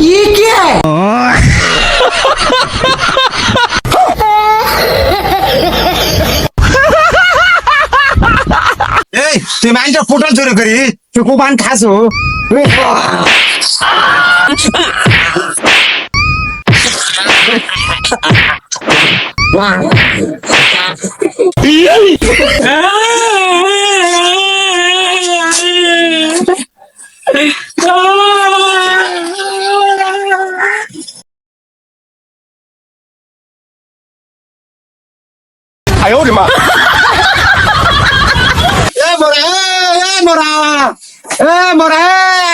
ये क्या है? তুই মাইন্ডটা পোটাল জোরে করি তুই কুবান খাসো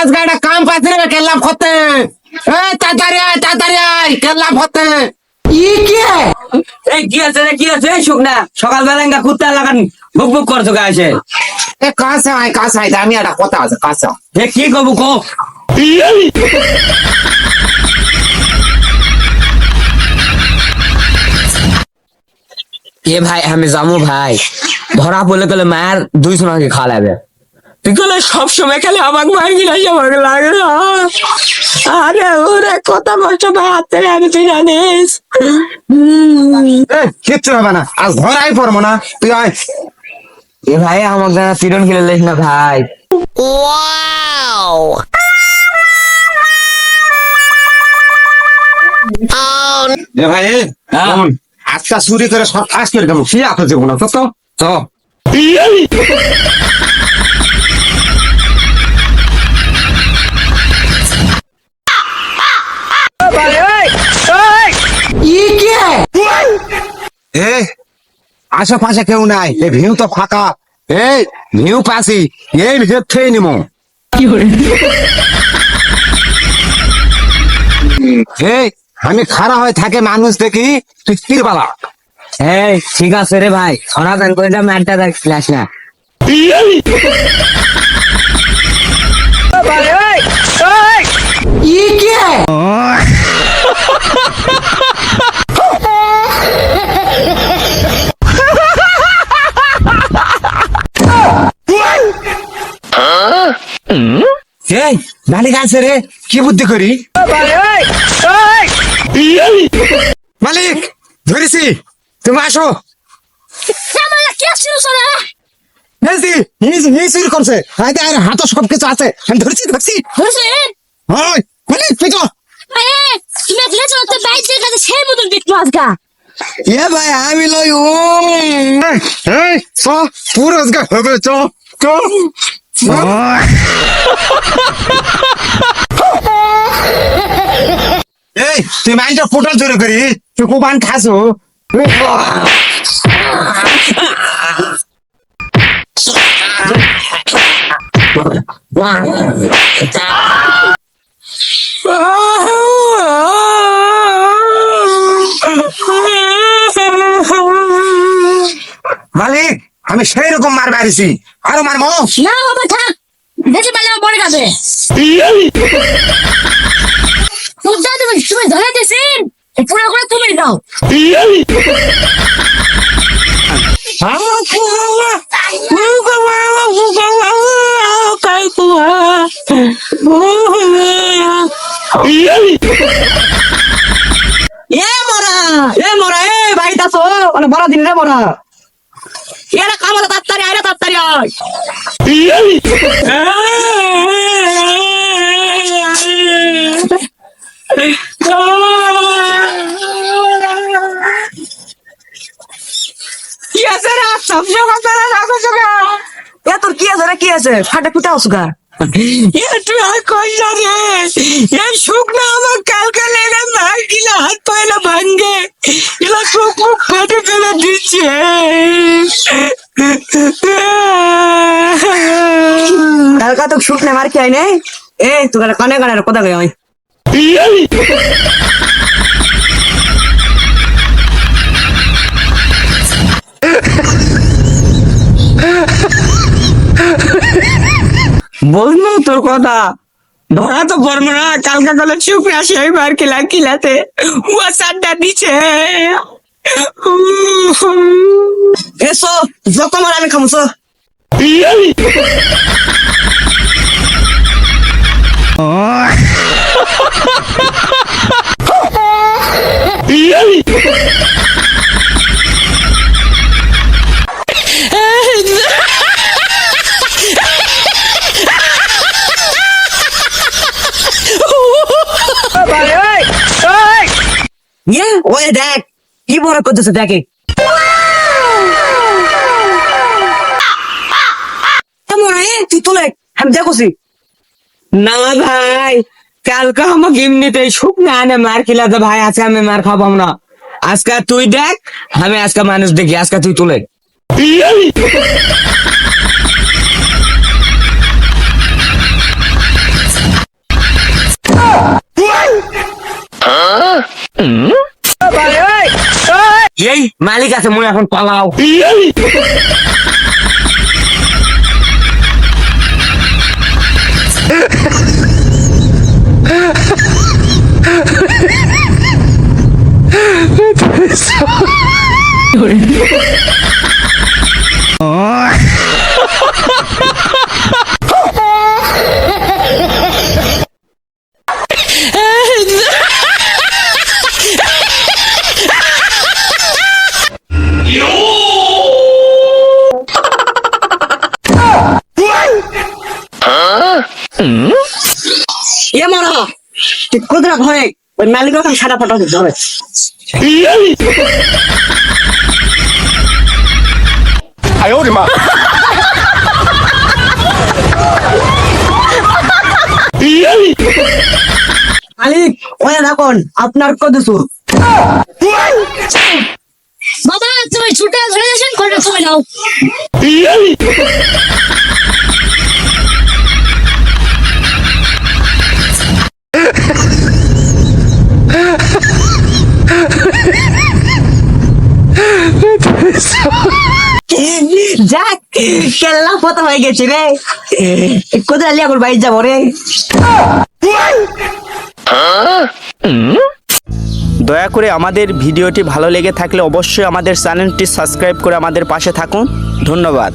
আজকে একটা কাম পাচ্ছি না কেল্লাম করতে তাড়াতাড়ি কেল্লাম করতে ये क्या है? এই কি আছে রে, কি আছে শুকনা সকালবেলা ইঙ্গা কুত্তা লাগান বুক বুক করছো গাছে। কাছে আয় আমি একটা কথা আছে কাছে এ কি কবু কো এ ভাই আমি জামু ভাই ধরা পড়লে গেলে মায়ের 200 টাকা খা লাগবে। তুই গেলে সব সময় খেলে আমাকে মার গিলা আমাকে লাগে না। আরে ওরে কত কষ্ট ভাই হাতে আমি তুই জানিস। কিচ্ছু হবে না আজ ধরাই পড়বো না তুই আয় এ ভাই আমাকে জানা তিরন খেলে লেস না ভাই। ভাই আজকা চুরি করে সব কাজ করে দেবো সে আপনার যাবো না তো ये क्या है? এ আশেপাশে কেউ নাই এই ভিউ তো ফাঁকা এই ভিউ পাসি এই ভিউ খেয়ে নিমো এই আমি খাড়া হয়ে থাকে মানুষ দেখি তুই তীর বালা এই ঠিক আছে রে ভাই সনাতন করে ম্যাটটা দেখছিলাস না। ये क्या है? এই মালিক আছে রে কি বুদ্ধি করি মালিক ধরেছি তুমি আসো চুরি করছে হাতে সবকিছু আছে আমি ধরছি মালিক পিটো এ ভাই আমি লই পুরো হবে চ এই তুই মাইন্ডটা পোটাল জোরে করি তুই কুবান খাসো মালিক আমি সেই রকম মার মারিছি আরো মারমো না বাবা থাক, বেশি পারলে আমার পরে যাবে। তুমি ধরে দিয়েছেন পুরো করে তুমি দাও। বাড়িতে আসো মানে বড় দিন রে বড় এরা কামালে তাড়াতাড়ি আয় তাড়াতাড়ি আয়। কি আছে রে সবজি কথা রাখো সগা এ তোর কি আছে রে কি আছে ফাটা ফুটা আসুগা তুই আর কই না রে এই শুকনা আমার কালকে লেগে মার গিলা হাত পায়লা ভাঙ্গে এলা চোখ মুখ ফাটে ফেলে দিচ্ছে। কালকা তো শুকনা মার কি আই নাই এ তোর কানে কানে কথা কই আমি বলবো তোর কথা ধরা তো পড়বো না কালকা কলে চুপে আসে এবার কিলাতে ও সাড্ডা দিচ্ছে। এসো যত মার আমি খামছো ওই দেখ কি বড় করতেছে দেখে কেমন তুই তোলে আমি দেখছি না ভাই কালকে আমাকে এমনিতে শুকনা আনে মার খিলাতে ভাই আজকে আমি মার খাবো না আজকে তুই দেখ আমি আজকে মানুষ দেখি আজকে তুই তোলে এই মালিক আছে মনে এখন পালাও এ মারা তুই কোথায় ঘরে ওই মালিক ওখানে সাদা ফাটা ধরে মালিক ওই দেখুন আপনার কত সুর বাবা তুমি ছুটে ধরে যাচ্ছেন ঘরে তুমি নাও যাক কেল্লা ফটো হয়ে গেছে রে কোথায় লিয়া করে বাইর যাবো রে দয়া করে আমাদের ভিডিওটি ভালো লেগে থাকলে অবশ্যই আমাদের চ্যানেলটি সাবস্ক্রাইব করে আমাদের পাশে থাকুন ধন্যবাদ।